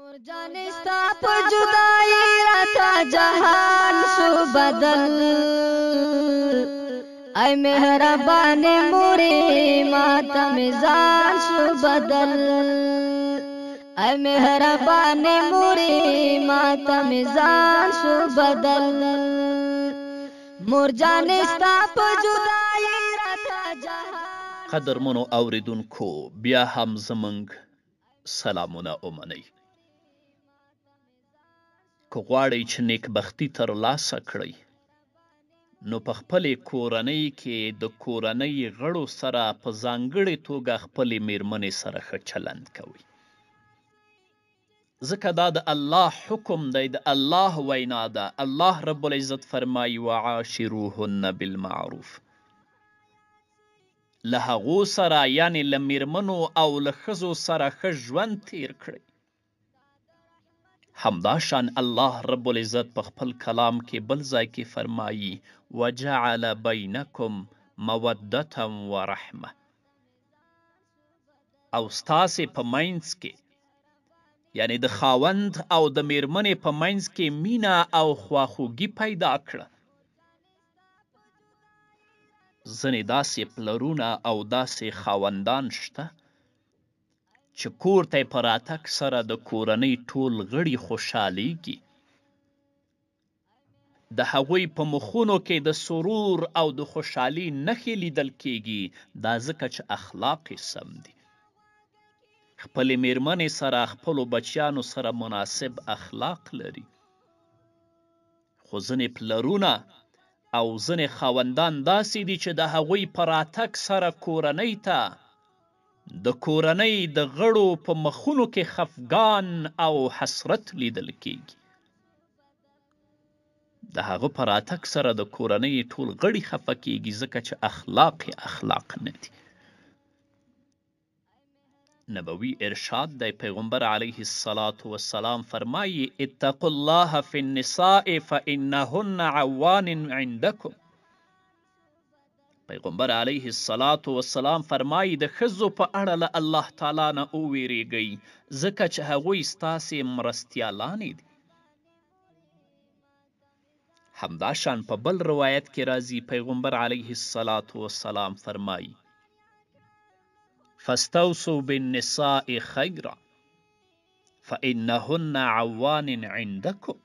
مرجان ستا په جدائی راتا جهان شو بدل ای مهربان موری ماتا میزان شو بدل ای مهربان موری ماتا میزان شو بدل مرجان ستا په جدائی راتا جهان. قدرمنو اوریدونکو بیا هم زمونږ سلامونه ومنئ. که غواړئ چې نیکبختي ترلاسه کړئ نو په خپلې کورنۍ کې د کورنۍ غړو سره په ځانګړې توګه خپلې میرمنې سره ښه چلند کوئ، ځکه دا د الله حکم دی، د الله وینا ده. الله رب العزت فرمایي وعاشروهن بالمعروف، له هغو سره یعنې له میرمنو او له ښځو سره ښه ژوند تیر کړئ. همداشان الله رب العزت په خپل کلام کې بل ځای کې فرمایي وجعل بینکم مودة ورحمه، او ستاسې په منځ کې یعنی د خاوند او د میرمنې په منځ کې مینه او خواخوږي پیدا کړه. ځینې داسې پلرونه او داسې خاوندان شته چې کور ته په راتګ سره د کورنۍ ټول غړي خوشحالیږي، د هغوی په مخونو کې د سرور او د خوشحالي نښې لیدل کیږي، دا ځکه چې اخلاق یې سم دي، خپلې میرمنې سره خپلو بچیانو سره مناسب اخلاق لري. خو ځینې پلرونه او ځینې خاوندان داسې دي چې د هغوی په راتګ سره کورنۍ ته د کورنۍ د غړو په مخونو کې خفګان او حسرت لیدل کیږي. د هغه په راتګ سره د کورنۍ ټول غړي خفه کیږي، ځکه چې اخلاق نه دي. نبوي ارشاد دی، پیغمبر علیه السلام فرمایي اتقوا الله فی النساء فانهن عوان عندکم. پیغمبر علیه السلام فرمایي د ښځو په اړه له الله تعالی نه وویریږئ، ځکه چې هغوی ستاسې مرستیالانې دي. همداشان په بل روایت کې راځي، پیغمبر علیه السلام فرمایي فاستوصوا بالنساء خیرا فانهن عوان عندکم.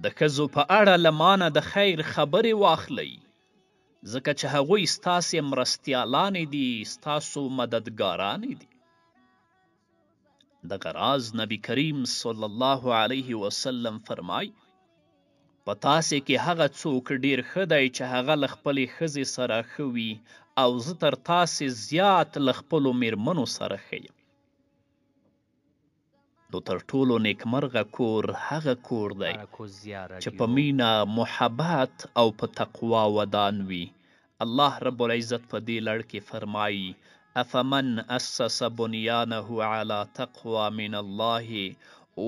د ښځو په اړه له مانه د خیر خبرې واخلئ، ځکه چې هغوی ستاسې مرستیالانې دي، ستاسو مددګارانې دي. دغه راز نبی کریم صلی الله علیه وسلم فرمایي په تاسې کې هغه څوک ډیر ښه دی چې هغه له خپلې ښځې سره ښه وي، او زه تر تاسې زیات له خپلو میرمنو سره ښه یم. نو تر ټولو نیکمرغه کور هغه کور دی چې په مینه، محبت او په تقوا ودان وي. الله رب العزت په دې لړ کې فرمایي افمن اسس بنیانه علی تقوا من الله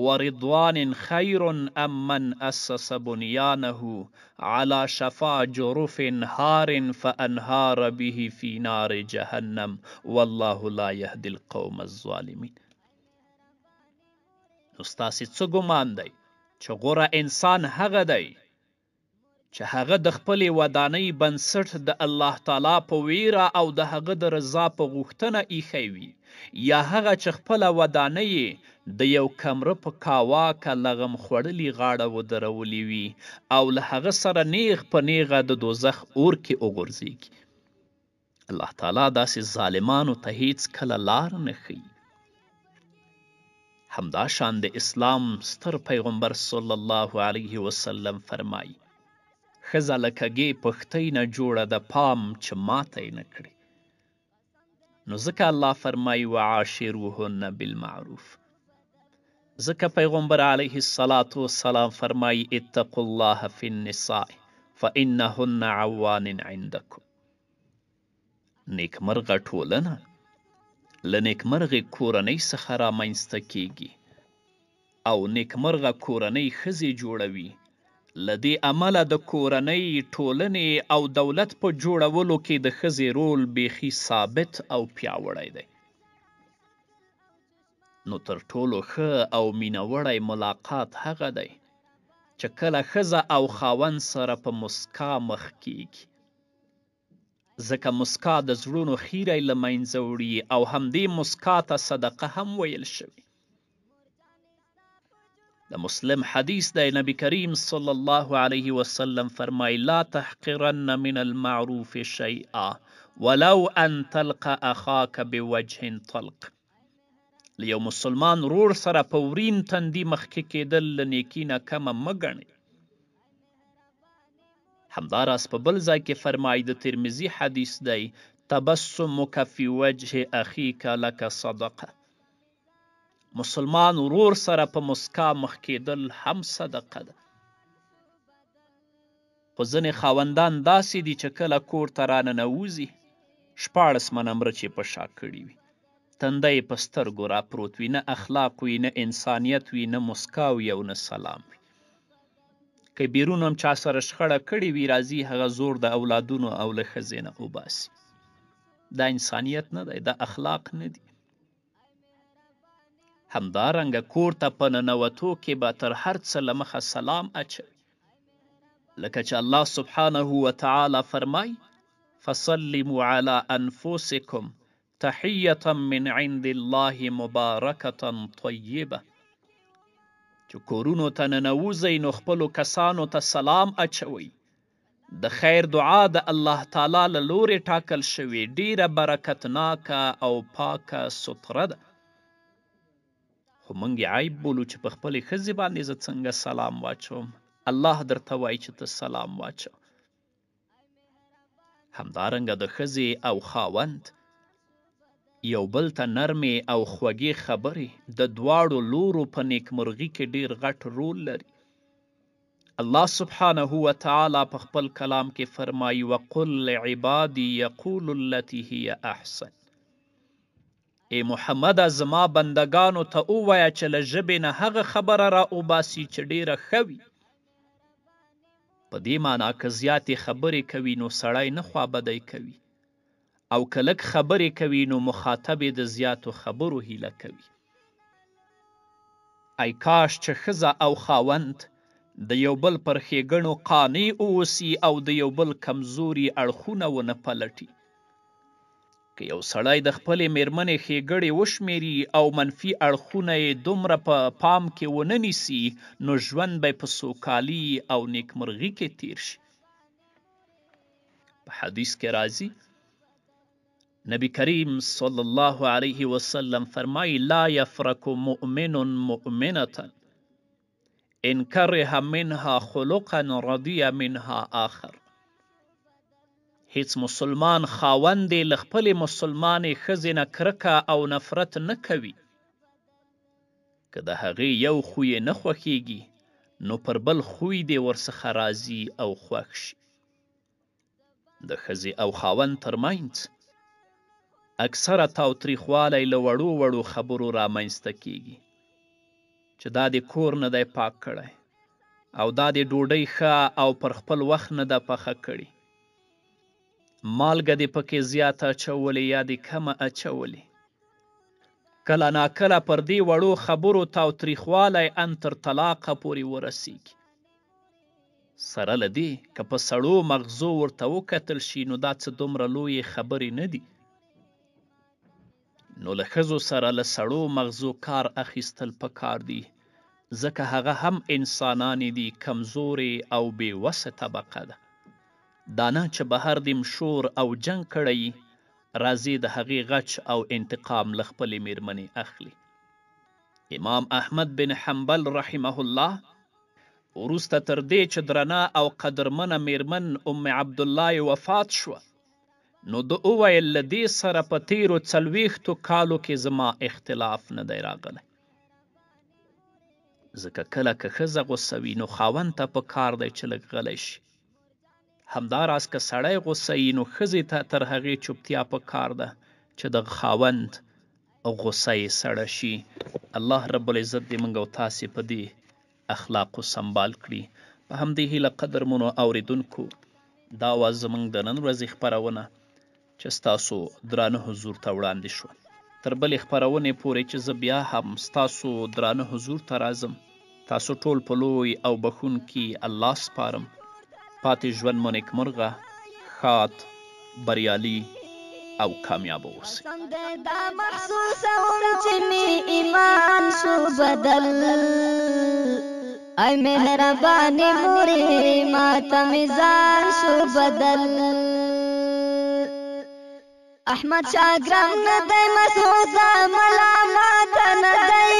ورضوان خیر ام من اسس بنیانه علی شفا جرف هار فانهار به فی نار جهنم والله لا یهدی القوم الظالمین. نو ستاسې څه ګمان دی چې غوره انسان هغه دی چې هغه د خپلې ودانۍ بنسټ د الله تعالی په ویره او د هغه د رضا په غوښتنه ایښی وي، یا هغه چې خپله ودانۍ د یو کمره په کاواکه لغم خوړلي غاړه ودرولې وي او له هغه سره نیغ په نیغه د دوزخ اور کې وغورځېږي. الله تعالی داسې ظالمانو ته هیڅ کله لار نه ښیي. همداشان د اسلام ستر پیغمبر صلی الله علیه وسلم فرمایي ښځه له کږې پښتۍ نه جوړه د پام چې ماته یې نه کړي. نو ځکه الله فرمایي وعاشروهن بالمعروف، ځکه پیغمبر علیه السلام فرمایي اتقوا الله فی النساء فانهن عوان عندکم. نیکمرغه ټولنه له نیکمرغې کورنۍ څخه رامنځته کیږي، او نیکمرغه کورنۍ ښځې جوړوي. له دې امله د کورنۍ، ټولنې او دولت په جوړولو کې د ښځې رول بیخي ثابت او پیاوړی دی. نو تر ټولو ښه او مینهوړی ملاقات هغه دی چې کله ښځه او خاوند سره په مسکا مخ کیږي، ځکه مسکا د زړونو خیری له منځه وړي او همدې مسکا ته صدقه هم ویل شوي. د مسلم حدیث دی، نبی کریم صلی الله علیه وسلم فرمای لا تحقرن من المعروف شیئا ولو ان تلقى اخاک بوجه طلق. له یو مسلمان رور سره په ورین تندي مخکې کېدل له نیکي نه کمه مه ګڼئ. همداراز په بل ځای کې فرمایي، د ترمذي حدیث دی، تبسمک فی وجه اخیک لک صدقه. مسلمان ورور سره په مسکا مخ کېدل هم صدقه ده. خو ځینې خاوندان داسې دي چې کله کور ته راننوځي 14 منه مرچ یې په شا کړي وي، تنده یې په سترګو راپروت وي، نه اخلاق وي، نه انسانیت وي، نه مسکا وي او نه سلام وي. که بیرون هم چا سره شخړه کړې وي، راځي هغه زور د اولادونو او له ښځې نه وباسي. دا انسانیت نه دی، دا اخلاق نه دي. همدارنګه کور ته په ننوتو کې به تر هر څه له مخه سلام اچوي، لکه چې الله سبحانه وتعالی فرمای فسلموا علی انفسکم تحیة من عند الله مبارکة طیبه. چې کورونو ته ننوځئ نو خپلو کسانو ته سلام اچوئ. د خیر دعا د الله تعالی له لورې ټاکل شوې، ډیره برکتناکه او پاکه سطره ده. خو موږ یې عیب بولو چې په خپلې ښځې باندې زه څنګه سلام واچوم. الله درته وایي چې ته سلام واچو. همدارنګه د ښځې او خاوند یو بل ته نرمې او خوږې خبرې د دواړو لورو په نیکمرغي کې ډیر غټ رول لري. الله سبحانه وتعالی په خپل کلام کې فرمایي وقل لعبادي یقول التي هي احسن. ای محمده زما بندگانو ته ووایه چې له ژبې نه هغه خبره را وباسي چې ډیره ښه وي. په دې معنا که زیاتې خبرې کوي نو سړی نه خوابدی کوي، او که لږ خبرې کوي نو مخاطب یې د زیاتو خبرو هیله کوي. ای کاش چې ښځه او خاوند د یو بل پر ښېګڼو قانع اوسي او د یو بل کمزوري اړخونه ونه پلټي. که یو سړی د خپلې میرمنې ښېګړې وشمېري او منفي اړخونه یې دومره په پام کې ونه نیسي نو ژوند به په سوکالي او نیکمرغي کې تیر شي. په حدیث کې راځي، نبی کریم صلی الله علیه وسلم فرمایي لا یفرق مؤمن مؤمنة ان کره منها خلقا رضی منها آخر. هیڅ مسلمان خاوند یې له خپلې مسلمانې ښځې نه کرکه او نفرت نه کوي. که د هغې یو خوی یې نه خوښیږي نو پر بل خوی دې ورڅخه راضي او خوښ شي. د ښځې او خاوند ترمنځ اکثره تاوتریخوالی له وړو وړو خبرو رامنځته کیږي، چې دا د کور نه دی پاک کړی، او دا د ډوډۍ ښه او پر خپل وخت نه ده پخه کړې، مالګه دې پکې زیاته اچولې یا دې کمه اچولې. کله ناکله پر دې وړو خبرو تاوتریخوالی ان تر طلاقه پورې ورسیږي. سره له دې که په سړو مغزو ورته وکتل شي نو دا څه دومره لویې خبرې نه دي. نو له ښځو سره له سړو مغزو کار اخیستل پکار دي، ځکه هغه هم انسانانې دي، کمزورې او بېوسه طبقه ده. دا نه چې بهر دې شور او جنګ کړی، راځي د هغې غچ او انتقام له خپلې میرمنې اخلي. امام احمد بن حنبل رحمه الله وروسته تر دې چې درنه او قدرمنه میرمن ام عبدالله وفات شوه، نو د وویل له دې سره په تیرو 40 کالو کې زما اختلاف نه دی راغلی. ځکه کله که ښځه غوسه وي نو خاوند ته پکار دی چې لږ غلی شي. همداراز که سړی غوسه وي نو ښځې ته تر هغې چوپتیا پکار ده چې د خاوند غوسه یې سړه شي. الله رب العزت دې موږ او تاسې په دې اخلاقو سنبال کړي. په همدې هیله قدرمنو اورېدونکو، دا وه زموږ د نن ورځې خپرونه چې ستاسو درانه حضور ته وړاندې شوه. تر بلې خپرونې پورې چې زه بیا هم ستاسو درانه حضور ته راځم، تاسو ټول په لوی او بخښونکي الله سپارم. پاتې ژوند مو نیکمرغه، ښاد، بریالي او کامیاب اوسئ. دا محسوسوم چې می ایمان شو بدل، ای مهربانې مورې ماته مې ځان شو بدل. احمد شاګرام نه دی مسعوده ملامت نه دی،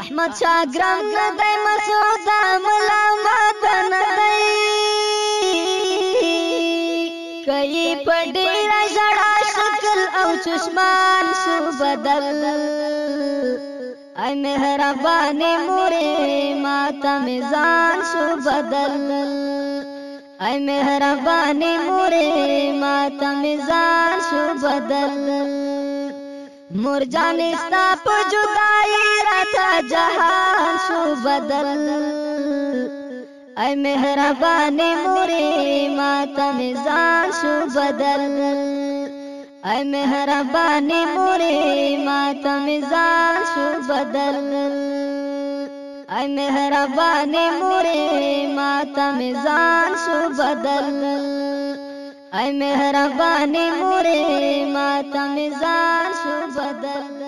احمد شاګرام نه دی مسعوده ملامت نه دی. کئی په ډېره ژړا شکل او چشمان شو بدل، ای مهربانې مورې ماته مې ځان شو بدل. ای مهربانې مورې ماته مې ځان شو بدل. مور جانې ستا په جدایي راته جهان شو بدل، ای مهربانې مورې ماته مې ځان شو بدل. ای مهربانې مورې ماته مې ځان شو بدل. ای مهربانې مورې ماته مې ځان شو بدل. ای مهربانې مورې ماته مې ځان شو بدل.